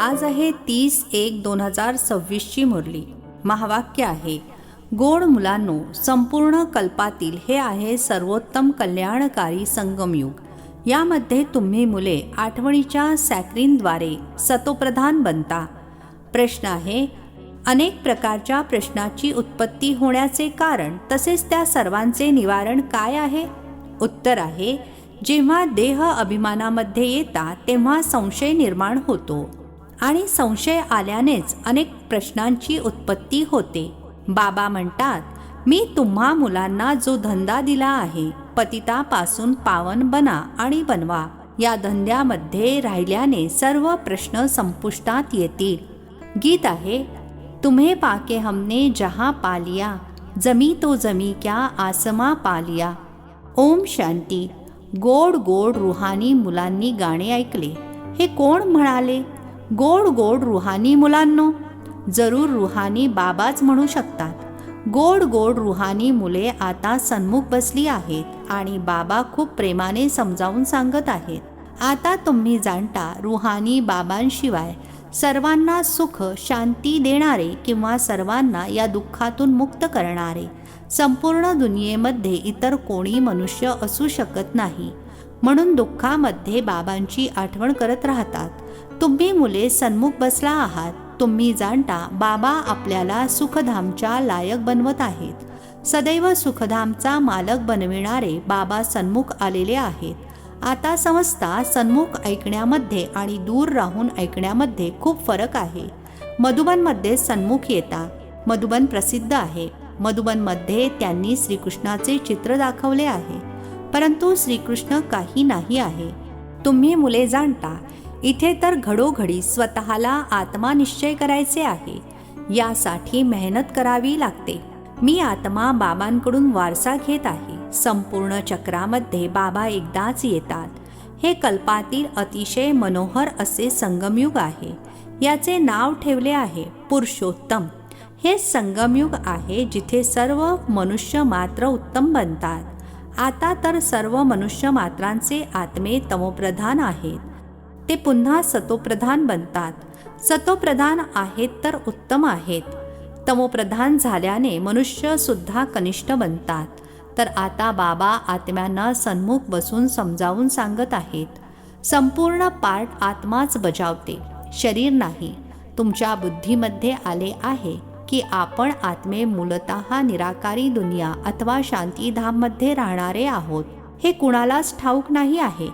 आज आहे 30/1/2026 मुरली. महावाक्य आहे, गोड मुलांनो, संपूर्ण कल्पातील हे आहे सर्वोत्तम कल्याणकारी संगमयुग. यामध्ये तुम्ही मुले आठवणीच्या सॅक्रिनद्वारे सतोप्रधान बनता. प्रश्न आहे, अनेक प्रकारच्या प्रश्नाची उत्पत्ती होण्याचे कारण तसेच त्या सर्वांचे निवारण काय आहे? उत्तर आहे, जेव्हा देह अभिमानामध्ये येतात तेव्हा संशय निर्माण होतो आणि संशय आल्यानेच अनेक प्रश्नांची उत्पत्ती होते. बाबा म्हणतात, मी तुम्हा मुलांना जो धंदा दिला आहे, पतितापासून पावन बना आणि बनवा, या धंद्यामध्ये राहिल्याने सर्व प्रश्न संपुष्टात येतील. गीत आहे, तुम्हे पाके हमने जहाँ पा लिया, जमी तो जमी क्या आसमा पा लिया. ओम शांती. गोड गोड रुहानी मुलांनी गाणे ऐकले. हे कोण म्हणाले? गोड गोड रुहानी मुलांनो, जरूर रुहानी बाबाच म्हणू शकतात. गोड गोड रुहानी मुले आता सन्मुख बसली आहेत आणि बाबा खूप प्रेमाने समजावून सांगत आहेत. आता तुम्ही जाणता, रुहानी बाबांशिवाय सर्वांना सुख शांती देणारे किंवा सर्वांना या दुःखातून मुक्त करणारे संपूर्ण दुनियेमध्ये इतर कोणी मनुष्य असू शकत नाही. म्हणून दुःखामध्ये बाबांची आठवण करत राहतात. तुम्ही मुले सन्मुख बसला आहात. तुम्ही जाणता, बाबा आपल्याला सुखधामच्या लायक बनवत आहेत. सदैव सुखधामचा मालक बनविणारे बाबा सन्मुख आलेले आहेत. आता समजता, सन्मुख ऐकण्यामध्ये आणि दूर राहून ऐकण्यामध्ये खूप फरक आहे. मधुबनमध्ये सन्मुख येतात. मधुबन प्रसिद्ध आहे. मधुबनमध्ये त्यांनी श्रीकृष्णाचे चित्र दाखवले आहे, परंतु श्रीकृष्ण काही नाही आहे. तुम्ही मुले जाणता, इथे तर घडोघडी स्वतःला आत्मा निश्चय करायचे आहे. यासाठी मेहनत करावी लागते. मी आत्मा बाबांकडून वारसा घेत आहे. संपूर्ण चक्रामध्ये बाबा एकदाच येतात. हे कल्पातील अतिशय मनोहर असे संगमयुग आहे. याचे नाव ठेवले आहे पुरुषोत्तम. हे संगमयुग आहे जिथे सर्व मनुष्य मात्र उत्तम बनतात. आता तर सर्व मनुष्य मात्रांचे आत्मे तमोप्रधान आहेत. ते पुन्हा सतोप्रधान बनतात. सतोप्रधान आहेत तर उत्तम आहेत. तमोप्रधान झाल्याने मनुष्य सुद्धा कनिष्ठ बनतात. तर आता बाबा आत्म्यांना सन्मुख बसून समजावून सांगत आहेत. संपूर्ण पार्ट आत्माच बजावते, शरीर नाही. तुमच्या बुद्धीमध्ये आले आहे की आपण आत्मे मूलतः निराकारी दुनिया अथवा शांतीधाममध्ये राहणारे आहोत. हे कुणालाच ठाऊक नाही आहे,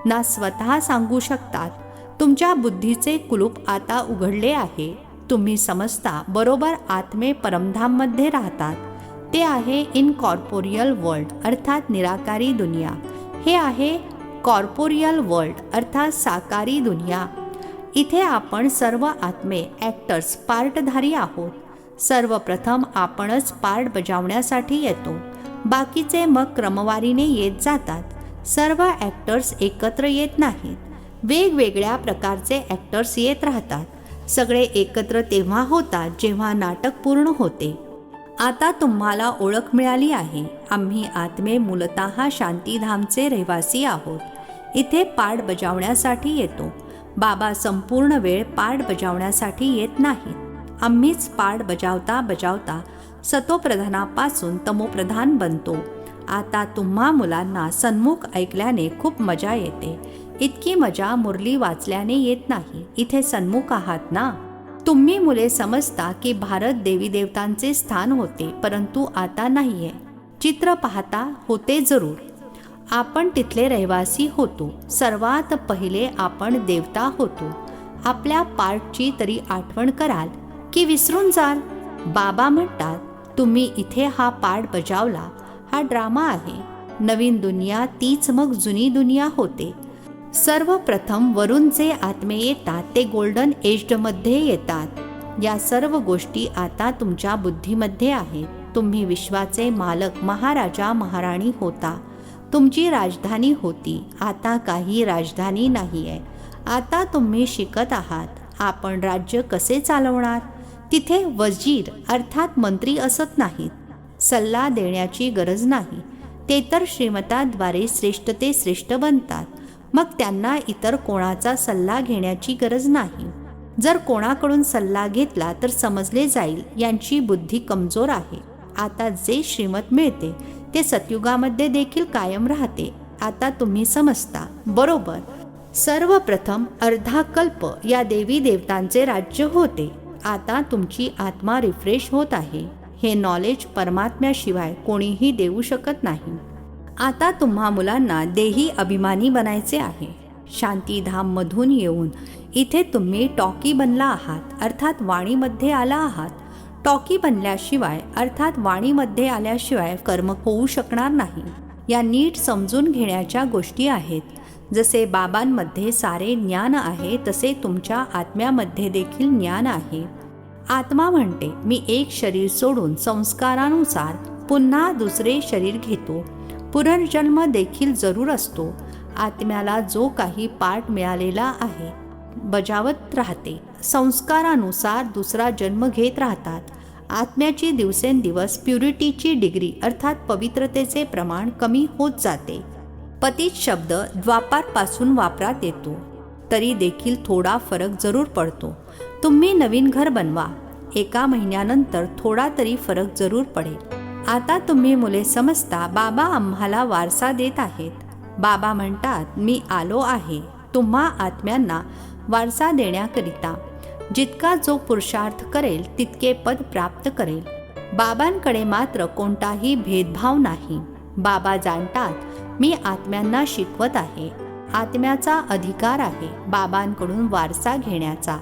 ना स्वतः सांगू शकतात. तुमच्या बुद्धीचे कुलूप आता उघडले आहे. तुम्ही समजता, बरोबर आत्मे परमधाममध्ये राहतात. ते आहे इनकॉर्पोरियल वर्ल्ड अर्थात निराकारी दुनिया. हे आहे कॉर्पोरियल वर्ल्ड अर्थात साकारी दुनिया. इथे आपण सर्व आत्मे ॲक्टर्स पार्टधारी आहोत. सर्वप्रथम आपणच पार्ट बजावण्यासाठी येतो. बाकीचे मग क्रमवारीने येत जातात. सर्व ॲक्टर्स एकत्र येत नाहीत. वेगवेगळ्या प्रकारचे ॲक्टर्स येत राहतात. सगळे एकत्र तेव्हा होतात जेव्हा नाटक पूर्ण होते. आता तुम्हाला ओळख मिळाली आहे. आम्ही आत्मे मूलतः शांतीधामचे रहिवासी आहोत. इथे पार्ट बजावण्यासाठी येतो. बाबा संपूर्ण वेळ पार्ट बजावण्यासाठी येत नाहीत. आम्हीच पार्ट बजावता बजावता सतोप्रधानापासून तमोप्रधान बनतो. आता तुम्हा मुलांना सन्मुख ऐकल्याने खूप मजा येते. इतकी मजा मुरली वाचल्याने येत नाही. इथे सन्मुख आहात ना. तुम्ही मुले समजता की भारत देवी देवतांचे स्थान होते, परंतु आता नाहीये. चित्र पाहता होते जरूर. आपण तिथले रहिवासी होतो. सर्वात पहिले आपण देवता होतो. आपल्या पार्टची तरी आठवण कराल की विसरून जाल? बाबा म्हणतात, तुम्ही इथे हा पार्ट बजावला. हा ड्रामा आहे. नवीन दुनिया तीच मग जुनी दुनिया होते. सर्वप्रथम वरून जे आत्मे येतात ते गोल्डन एजमध्ये येतात. या सर्व गोष्टी आता तुमच्या बुद्धीमध्ये आहेत. तुम्ही विश्वाचे मालक महाराजा महाराणी होता. तुमची राजधानी होती. आता काही राजधानी नाही आहे. आता तुम्ही शिकत आहात. आपण राज्य कसे चालवणार? तिथे वजीर अर्थात मंत्री असत नाहीत. सल्ला देण्याची गरज नाही. ते तर श्रीमताद्वारे श्रेष्ठ ते श्रेष्ठ बनतात. मग त्यांना इतर कोणाचा सल्ला घेण्याची गरज नाही. जर कोणाकडून सल्ला घेतला तर समजले जाईल यांची बुद्धी कमजोर आहे. आता जे श्रीमत मिळते ते सतयुगामध्ये देखील कायम राहते. आता तुम्ही समजता बरोबर. सर्वप्रथम अर्धा कल्प या देवी देवतांचे राज्य होते. आता तुमची आत्मा रिफ्रेश होत आहे. हे नॉलेज परमात्म्याशिवाय कोणीही देऊ शकत नाही. आता तुम्हा मुलांना देही अभिमानी बनायचे आहे. शांतीधाममधून येऊन इथे तुम्ही टॉकी बनला आहात, अर्थात वाणीमध्ये आला आहात. टॉकी बनल्याशिवाय अर्थात वाणीमध्ये आल्याशिवाय कर्म होऊ शकणार नाही. या नीट समजून घेण्याच्या गोष्टी आहेत. जसे बाबांमध्ये सारे ज्ञान आहे तसे तुमच्या आत्म्यामध्ये देखील ज्ञान आहे. आत्मा म्हणते मी एक शरीर सोडून संस्कारानुसार पुन्हा दुसरे शरीर घेतो. पुनर्जन्म देखील जरूर असतो. आत्म्याला जो काही पाठ मिळालेला आहे बजावत राहते. संस्कारानुसार दुसरा जन्म घेत राहतात. आत्म्याची दिवसेंदिवस प्युरिटीची डिग्री अर्थात पवित्रतेचे प्रमाण कमी होत जाते. पतित शब्द द्वापारपासून वापरात येतो तरी देखील थोडा फरक जरूर पडतो. तुम्ही नवीन घर बनवा, 1 महिन्यानंतर थोडा तरी फरक जरूर पडेल. आता तुम्ही मुले समजता बाबा आम्हाला वारसा देत आहेत. बाबा म्हणतात मी आलो आहे तुम्हा आत्म्यांना वारसा देण्याकरिता. जितका जो पुरुषार्थ करेल तितके पद प्राप्त करेल. बाबांकडे मात्र कोणताही भेदभाव नाही. बाबा जाणतात मी आत्म्यांना शिकवत आहे. आत्म्याचा अधिकार आहे बाबांकडून वारसा घेण्याचा.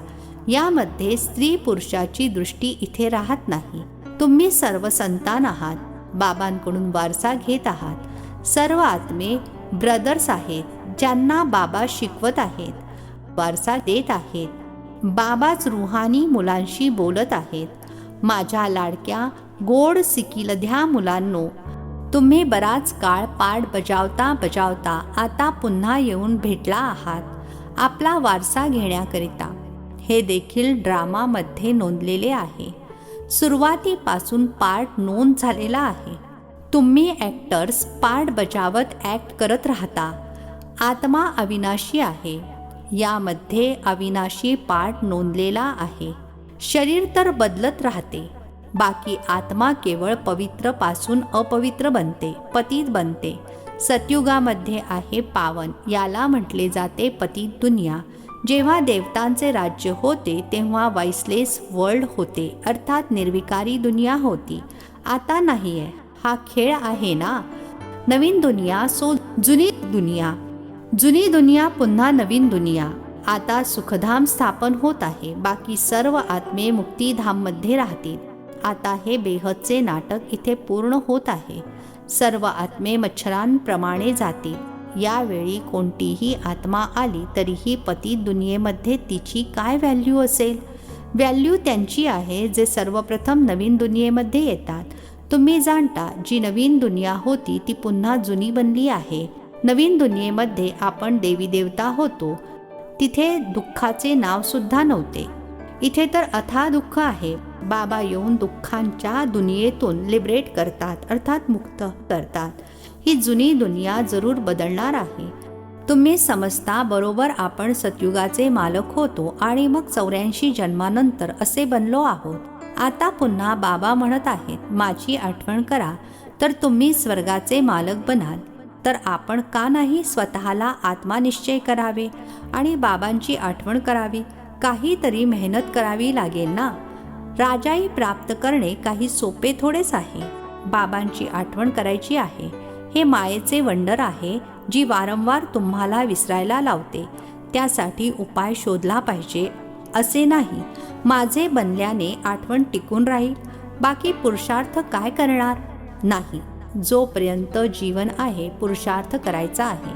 यामध्ये स्त्री पुरुषाची दृष्टी इथे राहत नाही. तुम्ही सर्व संतान आहात, बाबांकडून वारसा घेत आहात. सर्व आत्मे ब्रदर्स आहेत ज्यांना बाबा शिकवत आहेत, वारसा देत आहेत. बाबाच रुहानी मुलांशी बोलत आहेत. माझ्या लाडक्या गोड सिकिलध्या मुलांनो, तुम्ही बराच काळ पाठ बजावता बजावता आता पुन्हा येऊन भेटला आहात आपला वारसा घेण्याकरिता. हे देखील ड्रामामध्ये नोंदलेले आहे. सुरुवातीपासून पार्ट नोंद झालेला आहे. तुम्ही ॲक्टर्स पार्ट बजावत ॲक्ट करत राहता. आत्मा अविनाशी आहे. यामध्ये अविनाशी पार्ट नोंदलेला आहे. शरीर तर बदलत राहते. बाकी आत्मा केवळ पवित्रपासून अपवित्र बनते, पतित बनते. सतयुगामध्ये आहे पावन. याला म्हटले जाते पतित दुनिया. जेव्हा देवतांचे राज्य होते तेव्हा वाइसलेस वर्ल्ड होते, अर्थात निर्विकारी दुनिया होती. आता नाही आहे. हा खेळ आहे ना. नवीन दुनिया सो जुनी दुनिया, जुनी दुनिया पुन्हा नवीन दुनिया. आता सुखधाम स्थापन होत आहे. बाकी सर्व आत्मे मुक्तिधाममध्ये राहतील. आता हे बेहदचे नाटक इथे पूर्ण होत आहे. सर्व आत्मे मच्छरांप्रमाणे जातील. यावेळी कोणतीही आत्मा आली तरीही पतित दुनियेमध्ये तिची काय व्हॅल्यू असेल? व्हॅल्यू त्यांची आहे जे सर्वप्रथम नवीन दुनियेमध्ये येतात. तुम्ही जाणता जी नवीन दुनिया होती ती पुन्हा जुनी बनली आहे. नवीन दुनियेमध्ये आपण देवी देवता होतो. तिथे दुःखाचे नाव सुद्धा नव्हते. इथे तर अथाह दुःख आहे. बाबा येऊन दुःखांच्या दुनियेतून लिबरेट करतात, अर्थात मुक्त करतात. ही जुनी दुनिया जरूर बदलणार आहे. तुम्ही समजता बरोबर. आपण सतयुगाचे मालक होतो आणि मग 84 जन्मानंतर असे बनलो आहोत. आता पुन्हा बाबा म्हणत आहेत माझी आठवण करा तर तुम्ही स्वर्गाचे मालक बनाल. तर आपण का नाही स्वतःला आत्मानिश्चय करावे आणि बाबांची आठवण करावी? काहीतरी मेहनत करावी लागेल ना. राजाई प्राप्त करणे काही सोपे थोडेच आहे. बाबांची आठवण करायची आहे. हे मायेचे वंडर आहे जी वारंवार तुम्हाला विसरायला लावते. त्यासाठी उपाय शोधला पाहिजे असे नाही. माझे बनल्याने आठवण टिकून राहील. बाकी पुरुषार्थ काय करणार नाही. जोपर्यंत जीवन आहे पुरुषार्थ करायचा आहे.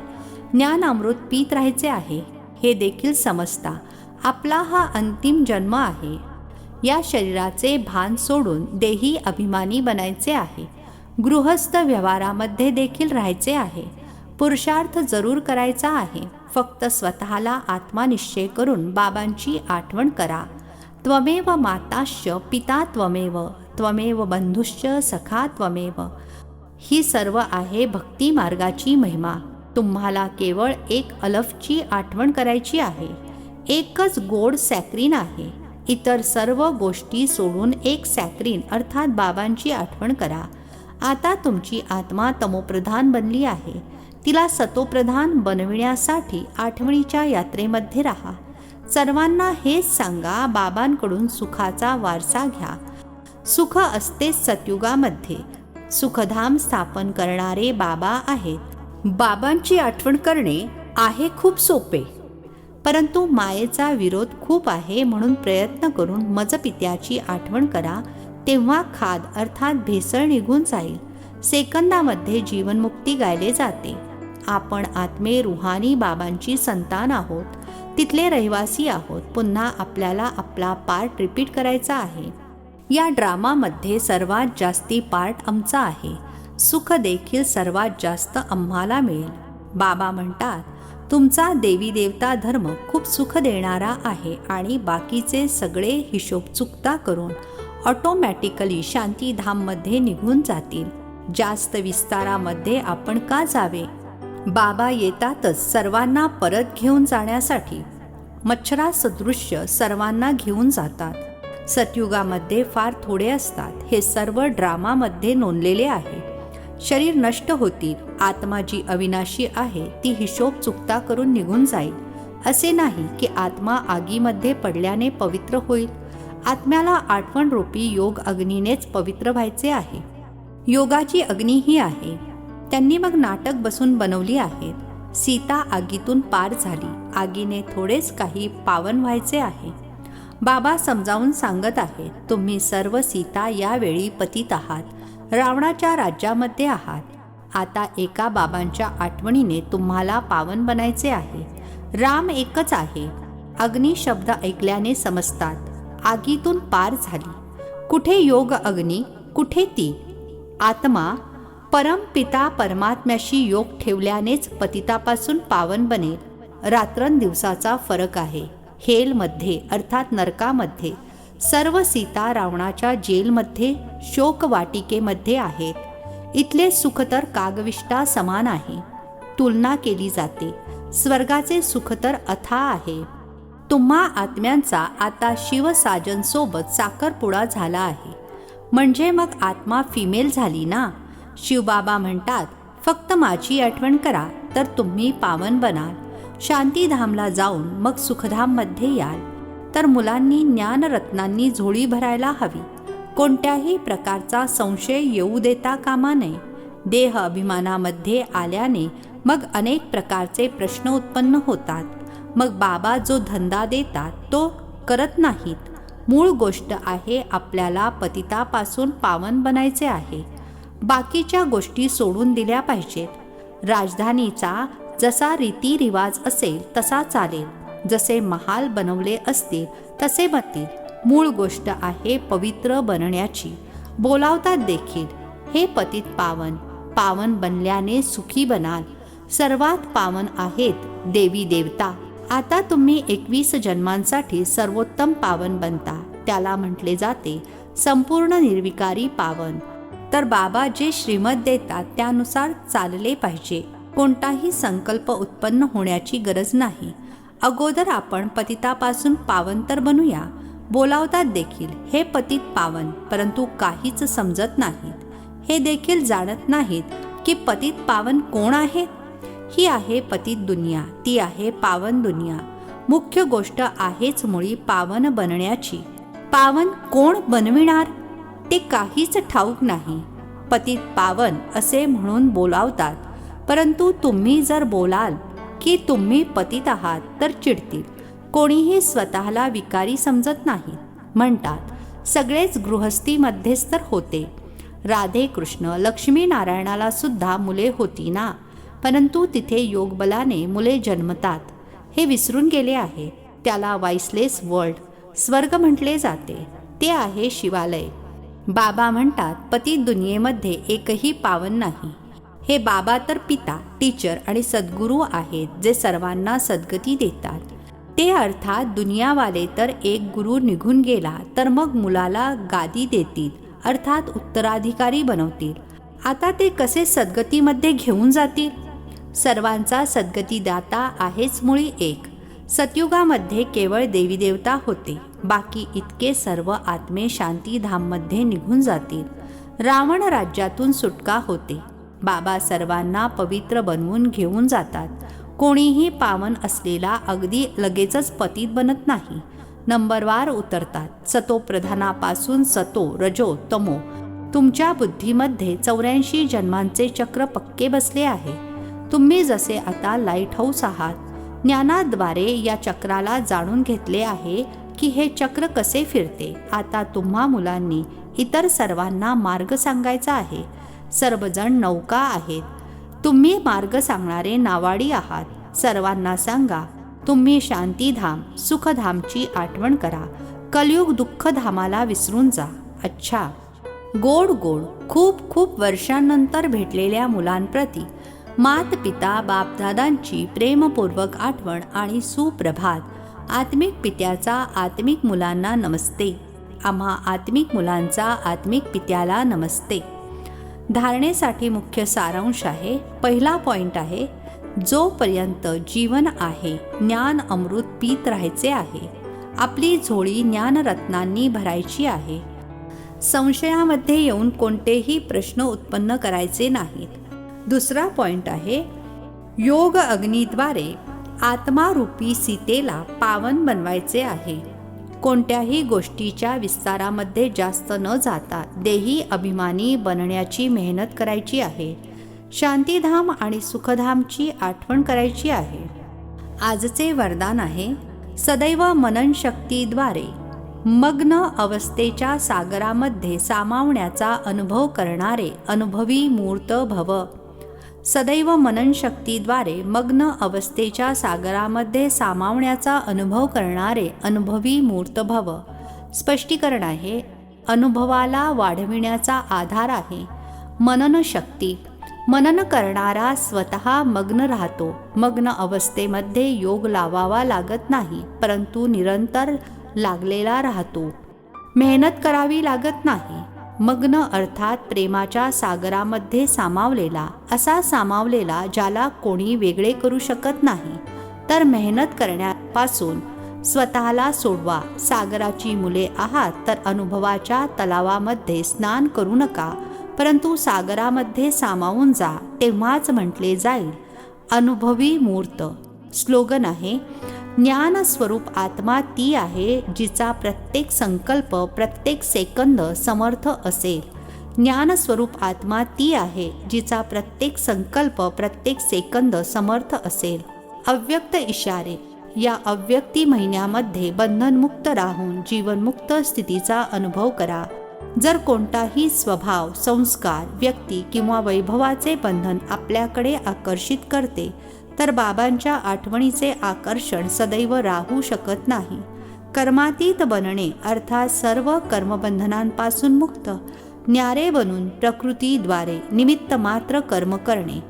ज्ञान अमृत पीत राहायचे आहे. हे देखील समजता. आपला हा अंतिम जन्म आहे. या शरीराचे भान सोडून देही अभिमानी बनायचे आहे. गृहस्थ व्यवहारामध्ये देखील राहायचे आहे. पुरुषार्थ जरूर करायचा आहे. फक्त स्वतःला आत्मानिश्चय करून बाबांची आठवण करा. त्वमेव माताश्च पिता त्वमेव, त्वमेव बंधुश्च सखा त्वमेव. ही सर्व आहे भक्ती मार्गाची महिमा. तुम्हाला केवळ एक अलफची आठवण करायची आहे. एकच गोड सॅक्रिन आहे. इतर सर्व गोष्टी सोडून एक सॅक्रिन अर्थात बाबांची आठवण करा. आता तुमची आत्मा तमोप्रधान बनली आहे. तिला सतोप्रधान बनविण्यासाठी आठवणीच्या यात्रेमध्ये राहा. सर्वांना हेच सांगा, बाबांकडून सुखाचा वारसा घ्या. सुख असते सतयुगामध्ये. सुखधाम स्थापन करणारे बाबा आहेत. बाबांची आठवण करणे आहे खूप सोपे, परंतु मायेचा विरोध खूप आहे. म्हणून प्रयत्न करून मजपित्याची आठवण करा. तेव्हा खाद अर्थात भेसळ निघून जाईल. सेकंदामध्ये जीवनमुक्ती गायले जाते. आपण आत्मे रुहानी बाबांची संतान आहोत. तिथले रहिवासी आहोत. पुन्हा आपल्याला आपला पार्ट रिपीट करायचा आहे. या ड्रामामध्ये सर्वात जास्ती पार्ट आमचा आहे. सुख देखील सर्वात जास्त आम्हाला मिळेल. बाबा म्हणतात, तुमचा देवी देवता धर्म खूप सुख देणारा आहे आणि बाकीचे सगळे हिशोब चुकता करून ऑटोमॅटिकली शांतीधाममध्ये निघून जातील. जास्त विस्तारामध्ये आपण का जावे? बाबा येतातच सर्वांना परत घेऊन जाण्यासाठी. मच्छरासदृश्य सर्वांना घेऊन जातात. सतयुगामध्ये फार थोडे असतात. हे सर्व ड्रामामध्ये नोंदलेले आहे. शरीर नष्ट होतील. आत्मा जी अविनाशी आहे ती हिशोब चुकता करून निघून जाईल. असे नाही की आत्मा आगीमध्ये पडल्याने पवित्र होईल. आत्म्याला आठवण रूपी योग अग्नीनेच पवित्र व्हायचे आहे. योगाची अग्नी ही आहे. त्यांनी मग नाटक बसून बनवली आहेत. सीता आगीतून पार झाली. आगीने थोडेच काही पावन व्हायचे आहे. बाबा समजावून सांगत आहेत, तुम्ही सर्व सीता यावेळी पतित आहात. रावणाच्या राज्यामध्ये आहात. आता एका बाबांच्या आठवणीने तुम्हाला पावन बनायचे आहे. राम एकच आहे. अग्नी शब्द ऐकल्याने समजतात. आगीतून पार झाली. कुठे योग अग्नी, कुठे ती आत्मा? परमपिता परमात्म्याशी योग ठेवल्यानेच पतितापासून पावन बनेल. रात्रंदिवसाचा फरक आहे. हेलमध्ये अर्थात नरकामध्ये सर्व सीता रावणाच्या जेलमध्ये शोकवाटिकेमध्ये आहेत. इथले सुख तर कागविष्टा समान आहे. तुलना केली जाते. स्वर्गाचे सुख तर अथाह आहे. तुम्हा आत्म्यांचा आता शिवसाजनसोबत साखरपुडा झाला आहे. म्हणजे मग आत्मा फिमेल झाली ना. शिवबाबा म्हणतात, फक्त माझी आठवण करा तर तुम्ही पावन बनाल. शांतीधामला जाऊन मग सुखधाममध्ये याल. तर मुलांनी ज्ञानरत्नांनी झोळी भरायला हवी. कोणत्याही प्रकारचा संशय येऊ देता कामा नये. देह अभिमानामध्ये आल्याने मग अनेक प्रकारचे प्रश्न उत्पन्न होतात. मग बाबा जो धंदा देतात तो करत नाहीत. मूळ गोष्ट आहे आपल्याला पतितापासून पावन बनायचे आहे. बाकीच्या गोष्टी सोडून दिल्या पाहिजेत. राजधानीचा जसा रीतिरिवाज असेल तसा चालेल. जसे महाल बनवले असतील तसे बनतील. मूळ गोष्ट आहे पवित्र बनण्याची. बोलावतात देखील, हे पतित पावन. पावन बनल्याने सुखी बनाल. सर्वात पावन आहेत देवी देवता. आता तुम्ही 21 जन्मांसाठी सर्वोत्तम पावन बनता. त्याला म्हटले जाते संपूर्ण निर्विकारी पावन. तर बाबा जे श्रीमत देतात त्यानुसार चालले पाहिजे. कोणताही संकल्प उत्पन्न होण्याची गरज नाही. अगोदर आपण पतितापासून पावन तर बनूया. बोलावतात देखील, हे पतित पावन. परंतु काहीच समजत नाहीत. हे देखील जाणत नाहीत की पतित पावन कोण आहेत. ही आहे पतित दुनिया, ती आहे पावन दुनिया. मुख्य गोष्ट आहेच मुळी पावन बनण्याची. पावन कोण बनविणार ते काहीच ठाऊक नाही. पतित पावन असे म्हणून बोलावतात. परंतु तुम्ही जर बोलाल की तुम्ही पतित आहात तर चिडतील. कोणीही स्वतःला विकारी समजत नाही. म्हणतात सगळेच गृहस्थीमध्येच तर होते. राधे कृष्ण लक्ष्मीनारायणाला सुद्धा मुले होती ना. परंतु तिथे योगबलाने मुले जन्मतात हे विसरून गेले आहे. त्याला वाइसलेस वर्ल्ड स्वर्ग म्हटले जाते. ते आहे शिवालय. बाबा म्हणतात पतित दुनियेमध्ये एकही पावन नाही. हे बाबा तर पिता, टीचर आणि सद्गुरू आहेत जे सर्वांना सद्गती देतात. ते अर्थात दुनियावाले तर एक गुरु निघून गेला तर मग मुलाला गादी देतील, अर्थात उत्तराधिकारी बनवतील. आता ते कसे सद्गतीमध्ये घेऊन जातील? सर्वांचा सद्गतीदाता आहेच मुळी एक. सतयुगामध्ये केवळ देवी देवता होते, बाकी इतके सर्व आत्मे शांतीधाममध्ये निघून जातील. रावण राज्यातून सुटका होते. बाबा सर्वांना पवित्र बनवून घेऊन जातात. कोणीही पावन असलेला अगदी लगेचच पतित बनत नाही, नंबरवार उतरतात. सतोप्रधानापासून सतो रजो तमो. तुमच्या बुद्धीमध्ये 84 जन्मांचे चक्र पक्के बसले आहे. तुम्ही जसे आता लाईट हाऊस आहात, ज्ञानाद्वारे या चक्राला जाणून घेतले आहे की हे चक्र कसे फिरते. आता तुम्हा मुलांनी इतर सर्वांना मार्ग सांगायचा आहे. सर्वजण नौका आहेत. तुम्ही मार्ग सांगणारे नावाडी आहात. सर्वांना सांगा, तुम्ही शांतीधाम सुखधामची आठवण करा. कलियुग दुःखधामाला विसरून जा. अच्छा. गोड गोड खूप खूप वर्षांनंतर भेटलेल्या मुलांप्रती मात पिता बापदादांची प्रेमपूर्वक आठवण आणि सुप्रभात. आत्मिक पित्याचा आत्मिक मुलांना नमस्ते. आम्हा आत्मिक मुलांचा आत्मिक पित्याला नमस्ते. धारणेसाठी मुख्य सारांश आहे. पहिला पॉइंट आहे, जोपर्यंत जीवन आहे ज्ञान अमृत पीत राहायचे आहे. आपली झोळी ज्ञानरत्नांनी भरायची आहे. संशयामध्ये येऊन कोणतेही प्रश्न उत्पन्न करायचे नाहीत. दुसरा पॉइंट आहे, योग अग्नीद्वारे आत्मारूपी सीतेला पावन बनवायचे आहे. कोणत्याही गोष्टीच्या विस्तारामध्ये जास्त न जाता देही अभिमानी बनण्याची मेहनत करायची आहे. शांतीधाम आणि सुखधामची आठवण करायची आहे. आजचे वरदान आहे, सदैव मननशक्तीद्वारे मग्न अवस्थेच्या सागरामध्ये सामावण्याचा अनुभव करणारे अनुभवी मूर्त भव. सदैव मननशक्तीद्वारे मग्न अवस्थेच्या सागरामध्ये सामावण्याचा अनुभव करणारे अनुभवी मूर्त भव. स्पष्टीकरण आहे, अनुभवाला वाढविण्याचा आधार आहे मननशक्ती. मनन करणारा स्वतः मग्न राहतो. मग्न अवस्थेमध्ये योग लावावा लागत नाही, परंतु निरंतर लागलेला राहतो. मेहनत करावी लागत नाही. मग्न अर्थात प्रेमाच्या सागरामध्ये सामावलेला. असा सामावलेला ज्याला कोणी वेगळे करू शकत नाही. तर मेहनत करण्यापासून स्वतःला सोडवा. सागराची मुले आहात तर अनुभवाच्या तलावामध्ये स्नान करू नका, परंतु सागरामध्ये सामावून जा. तेव्हाच म्हटले जाईल अनुभवी मूर्त. स्लोगन आहे, ज्ञान स्वरूप आत्मा ती आहे जिचा प्रत्येक संकल्प प्रत्येक सेकंद समर्थ असेल. ज्ञान स्वरूप आत्मा ती आहे जिचा प्रत्येक संकल्प प्रत्येक सेकंद समर्थ असेल. अव्यक्त इशारे. या अव्यक्ती महिन्यामध्ये बंधनमुक्त राहून जीवनमुक्त स्थितीचा अनुभव करा. जर कोणताही स्वभाव, संस्कार, व्यक्ती किंवा वैभवाचे बंधन आपल्याकडे आकर्षित करते, तर बाबांच्या आठवणीचे आकर्षण सदैव राहू शकत नाही. कर्मातीत बनणे अर्थात सर्व कर्मबंधनांपासून मुक्त, न्यारे बनून प्रकृतीद्वारे निमित्त मात्र कर्म करणे.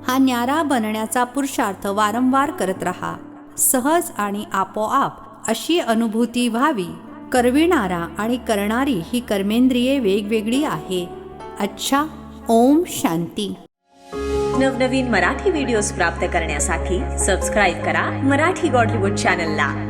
हा न्यारा बनण्याचा पुरुषार्थ वारंवार करत राहा. सहज आणि आपोआप अशी अनुभूती व्हावी. करविणारा आणि करणारी ही कर्मेंद्रिये वेगवेगळी आहे. अच्छा. ओम शांती. नवनवीन मराठी व्हिडिओज प्राप्त करण्यासाठी सबस्क्राईब करा मराठी गॉडलीवूड चॅनलला.